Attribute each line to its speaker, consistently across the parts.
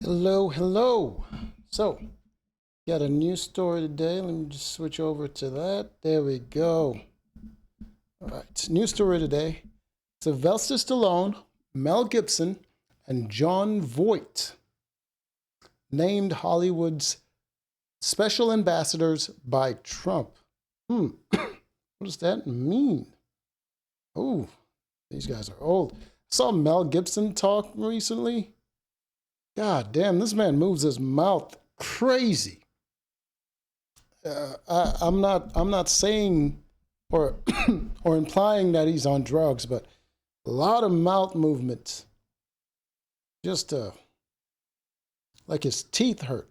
Speaker 1: Hello, hello. So, got a news story today. Let me just switch over to that. There we go. All right, news story today. Sylvester Stallone, Mel Gibson, and Jon Voight named Hollywood's special ambassadors by Trump. What does that mean? Oh, these guys are old. I saw Mel Gibson talk recently. God damn, this man moves his mouth crazy. I'm not saying or or implying that he's on drugs, but a lot of mouth movements. Just like his teeth hurt.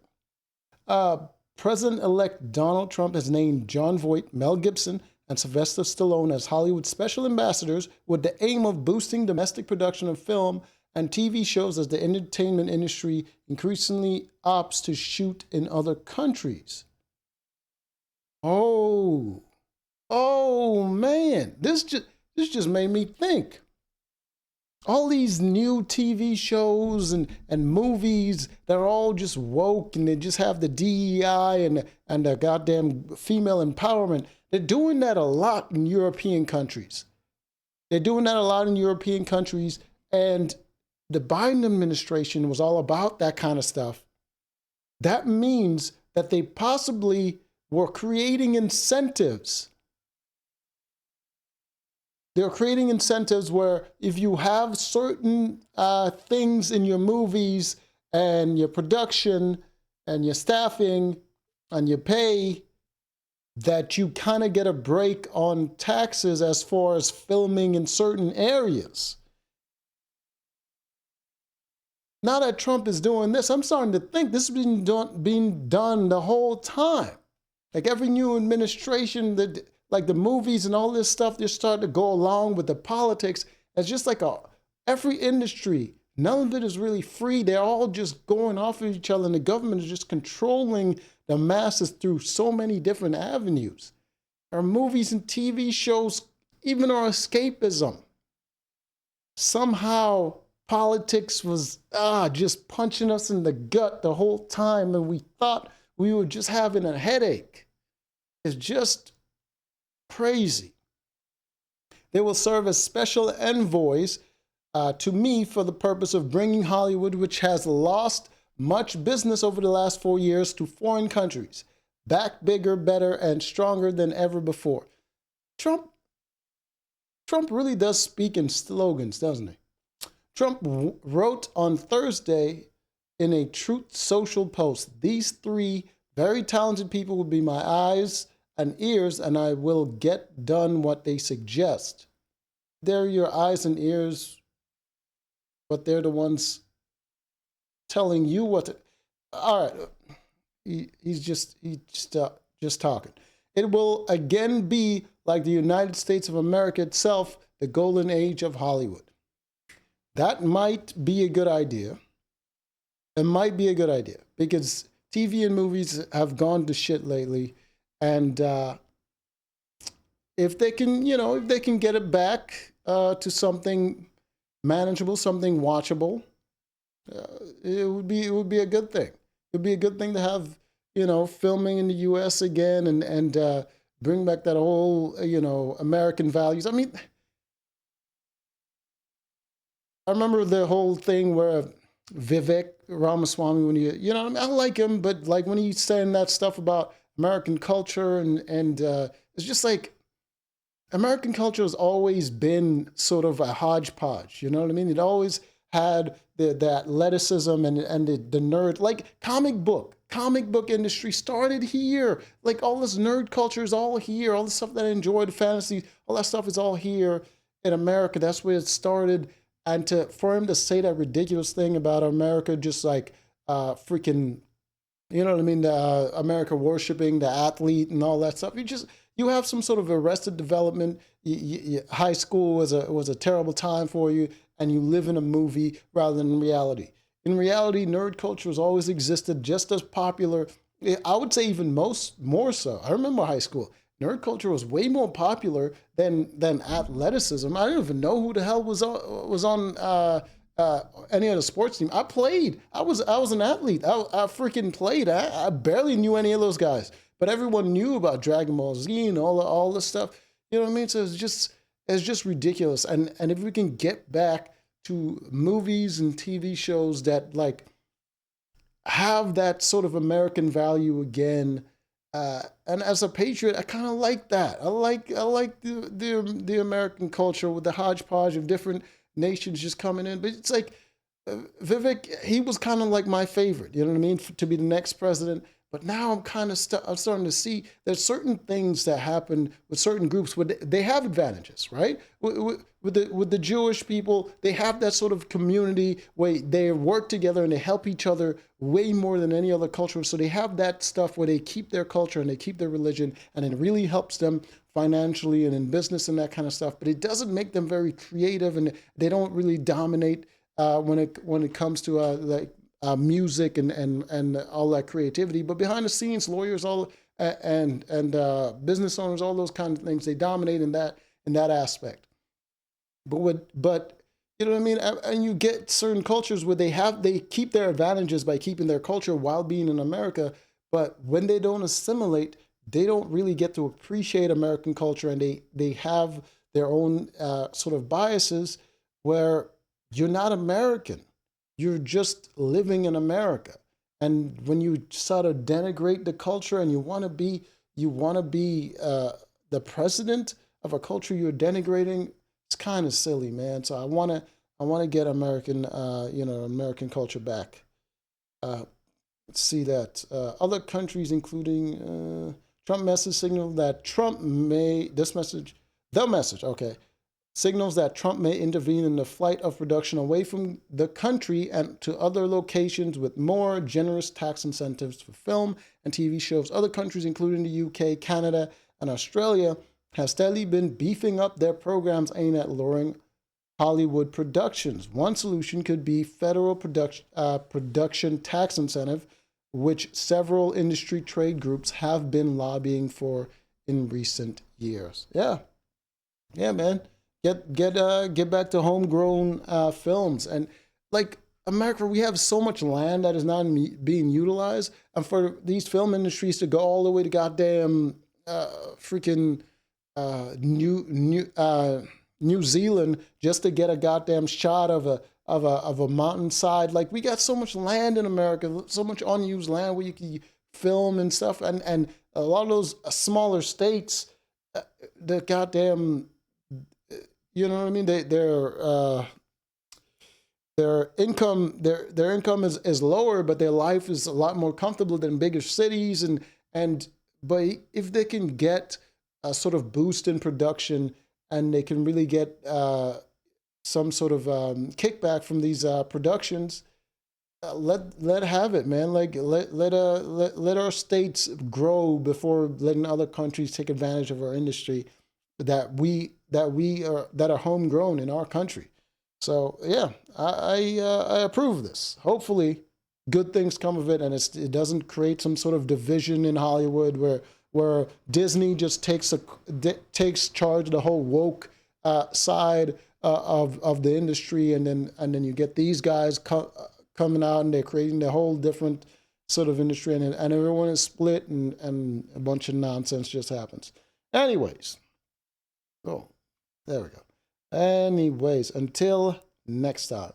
Speaker 1: Uh, President-elect Donald Trump has named Jon Voight, Mel Gibson, and Sylvester Stallone as Hollywood special ambassadors with the aim of boosting domestic production of film and TV shows as the entertainment industry increasingly opts to shoot in other countries. Oh, oh man, this just made me think. All these new TV shows and movies, they're all just woke and they just have the DEI and the goddamn female empowerment. They're doing that a lot in European countries. They're doing that a lot in European countries, and the Biden administration was all about that kind of stuff. That means that they possibly were creating incentives. They're creating incentives where if you have certain things in your movies and your production and your staffing and your pay, that you kind of get a break on taxes as far as filming in certain areas. Now that Trump is doing this, I'm starting to think this has been being done the whole time. Like every new administration, like the movies and all this stuff, they're starting to go along with the politics. It's just like every industry, none of it is really free. They're all just going off of each other, and the government is just controlling the masses through so many different avenues. Our movies and TV shows, even our escapism. Somehow politics was just punching us in the gut the whole time, and we thought we were just having a headache. It's just crazy. They will serve as special envoys to me for the purpose of bringing Hollywood, which has lost much business over the last 4 years, to foreign countries, back bigger, better, and stronger than ever before. Trump really does speak in slogans, doesn't he? Trump wrote on Thursday in a Truth Social post, "These three very talented people will be my eyes and ears, and I will get done what they suggest." They're your eyes and ears, but they're the ones telling you what to. All right, he's just talking. It will again be like the United States of America itself, the golden age of Hollywood. That might be a good idea. It might be a good idea because TV and movies have gone to shit lately. And if they can, if they can get it back to something manageable, something watchable, it would be a good thing. It would be a good thing to have, filming in the U.S. again and bring back that whole, American values. I mean, I remember the whole thing where Vivek Ramaswamy, when I like him, but like when he's saying that stuff about American culture and it's just like American culture has always been sort of a hodgepodge. You know what I mean? It always had the athleticism and the nerd, like comic book industry started here. Like all this nerd culture is all here. All the stuff that I enjoy, the fantasy, all that stuff is all here in America. That's where it started. And for him to say that ridiculous thing about America, just like freaking, you know what I mean, America worshiping the athlete and all that stuff. You have some sort of arrested development. High school was a terrible time for you, and you live in a movie rather than reality. In reality, nerd culture has always existed, just as popular. I would say even more so. I remember high school. Nerd culture was way more popular than athleticism. I don't even know who the hell was on any other sports team. I played. I was an athlete. I freaking played. I barely knew any of those guys, but everyone knew about Dragon Ball Z and all this stuff. You know what I mean? So it's just ridiculous. And if we can get back to movies and TV shows that like have that sort of American value again. And as a patriot, I kind of like that. I like the American culture with the hodgepodge of different nations just coming in. But it's like Vivek, he was kind of like my favorite. You know what I mean? To be the next president. But now I'm kind of I'm starting to see there's certain things that happen with certain groups where they have advantages, right? With the Jewish people, they have that sort of community where they work together and they help each other way more than any other culture. So they have that stuff where they keep their culture and they keep their religion, and it really helps them financially and in business and that kind of stuff. But it doesn't make them very creative, and they don't really dominate when it comes to music and all that creativity. But behind the scenes, lawyers and business owners, all those kind of things, they dominate in that aspect. But you know what I mean? And you get certain cultures where they keep their advantages by keeping their culture while being in America. But when they don't assimilate, they don't really get to appreciate American culture, and they have their own sort of biases where you're not American. You're just living in America. And when you sort of denigrate the culture and you want to be the president of a culture you're denigrating, it's kind of silly, man. So I want to get American culture back. Let's see that other countries, including Trump message signal that Trump may this message the message okay signals that Trump may intervene in the flight of production away from the country and to other locations with more generous tax incentives for film and TV shows. Other countries, including the UK, Canada, and Australia, have steadily been beefing up their programs aimed at lowering Hollywood productions. One solution could be federal production tax incentive, which several industry trade groups have been lobbying for in recent years. Yeah, man. Get back to homegrown films. And like America, we have so much land that is not being utilized, and for these film industries to go all the way to goddamn freaking New Zealand just to get a goddamn shot of a mountainside. Like, we got so much land in America, so much unused land where you can film and stuff, and a lot of those smaller states, the goddamn, you know what I mean? Their income is lower, but their life is a lot more comfortable than bigger cities. But if they can get a sort of boost in production, and they can really get some sort of kickback from these productions, let have it, man. Like, let our states grow before letting other countries take advantage of our industry that are homegrown in our country. So yeah, I approve of this. Hopefully, good things come of it, and it doesn't create some sort of division in Hollywood where Disney just takes charge of the whole woke side of the industry, and then you get these guys coming out and they're creating the whole different sort of industry, and everyone is split, and a bunch of nonsense just happens. Anyways, oh, there we go. Anyways, until next time.